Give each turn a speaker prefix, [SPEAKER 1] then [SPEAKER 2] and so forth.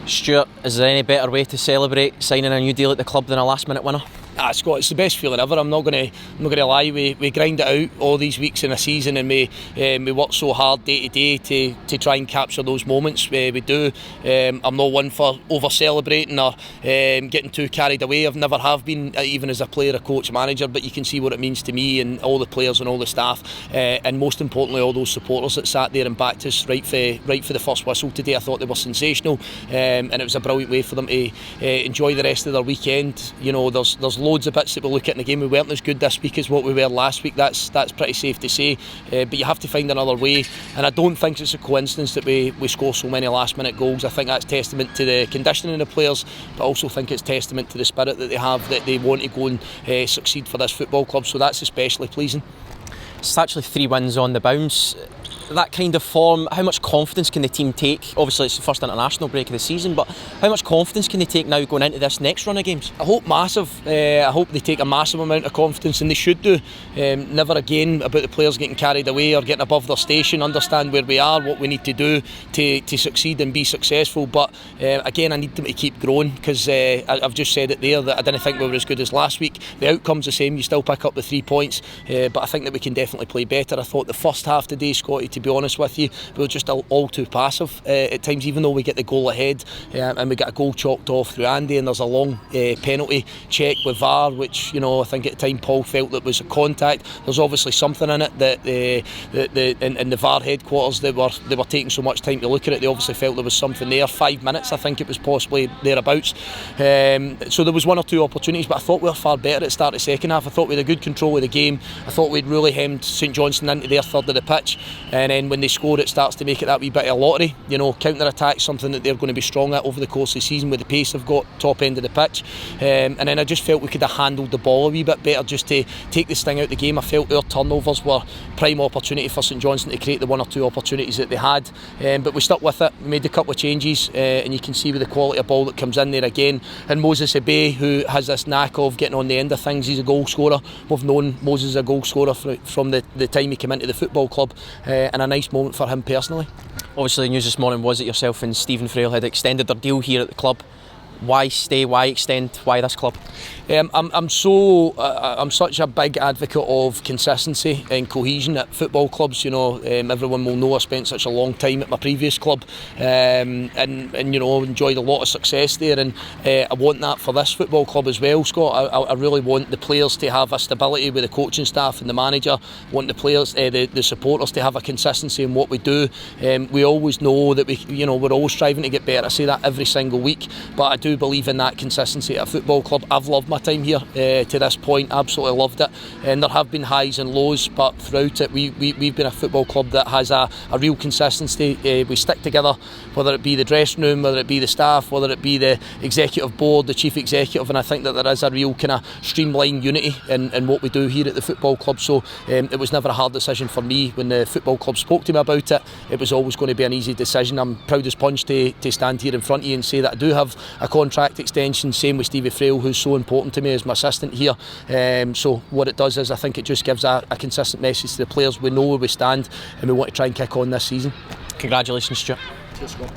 [SPEAKER 1] Stuart, is there any better way to celebrate signing a new deal at the club than a last minute winner?
[SPEAKER 2] Scott, it's the best feeling ever. I'm not going to lie. We grind it out all these weeks in a season, and we work so hard day to day to try and capture those moments. We do. I'm not one for over celebrating or getting too carried away. I've never have been, even as a player, a coach, manager. But you can see what it means to me and all the players and all the staff, and most importantly, all those supporters that sat there and backed us right for the first whistle today. I thought they were sensational, and it was a brilliant way for them to enjoy the rest of their weekend. You know, there's loads of bits that we look at in the game. We weren't as good this week as what we were last week. That's pretty safe to say. But you have to find another way, and I don't think it's a coincidence that we score so many last minute goals. I think that's testament to the conditioning of the players, but I also think it's testament to the spirit that they have, that they want to go and succeed for this football club. So that's especially pleasing.
[SPEAKER 1] It's actually 3 wins on the bounce. That kind of form, how much confidence can the team take? Obviously it's the first international break of the season, but how much confidence can they take now going into this next run of games?
[SPEAKER 2] I hope massive. I hope they take a massive amount of confidence, and they should do. Never again about the players getting carried away or getting above their station. Understand where we are, what we need to do to succeed and be successful. But again, I need them to keep growing, because I've just said it there that I didn't think we were as good as last week. The outcome's the same, you still pick up the 3 points, but I think that we can definitely play better. I thought the first half today, Scotty, to be honest with you, we were just all too passive at times, even though we get the goal ahead, and we get a goal chalked off through Andy, and there's a long penalty check with VAR, which, you know, I think at the time Paul felt that was a contact. There's obviously something in it that in the VAR headquarters they were taking so much time to look at it. They obviously felt there was something there. 5 minutes, I think it was possibly thereabouts. So there was 1 or 2 opportunities, but I thought we were far better at the start of the second half. I thought we had a good control of the game. I thought we'd really hemmed St Johnstone into their third of the pitch, and then when they score, it starts to make it that wee bit of a lottery. You know, counter-attack, something that they're going to be strong at over the course of the season with the pace they've got top end of the pitch. And then I just felt we could have handled the ball a wee bit better just to take the sting out of the game. I felt our turnovers were prime opportunity for St Johnstone to create the 1 or 2 opportunities that they had. But we stuck with it. We made a couple of changes, and you can see with the quality of ball that comes in there again. And Moses Ebay, who has this knack of getting on the end of things, he's a goal scorer. We've known Moses as a goal scorer from the time he came into the football club, and a nice moment for him personally.
[SPEAKER 1] Obviously the news this morning was that yourself and Stephen Frail had extended their deal here at the club. Why stay? Why extend? Why this club? I'm such a big advocate of consistency and cohesion at football clubs. You know, everyone will know I spent such a long time at my previous club, and you know, enjoyed a lot of success there, and I want that for this football club as well, Scott. I really want the players to have a stability with the coaching staff and the manager. I want the players, the supporters, to have a consistency in what we do. We always know that we're always striving to get better. I say that every single week, but I do believe in that consistency at a football club. I've loved my time here to this point, absolutely loved it, and there have been highs and lows, but throughout it we've been a football club that has a real consistency. We stick together, whether it be the dressing room, whether it be the staff, whether it be the executive board, the chief executive, and I think that there is a real kind of streamlined unity in what we do here at the football club. So it was never a hard decision for me when the football club spoke to me about it. It was always going to be an easy decision. I'm proud as punch to stand here in front of you and say that I do have a contract extension, same with Stevie Frail, who's so important to me as my assistant here. So what it does is, I think it just gives a consistent message to the players. We know where we stand, and we want to try and kick on this season. Congratulations, Stuart.
[SPEAKER 2] Cheers, Scott.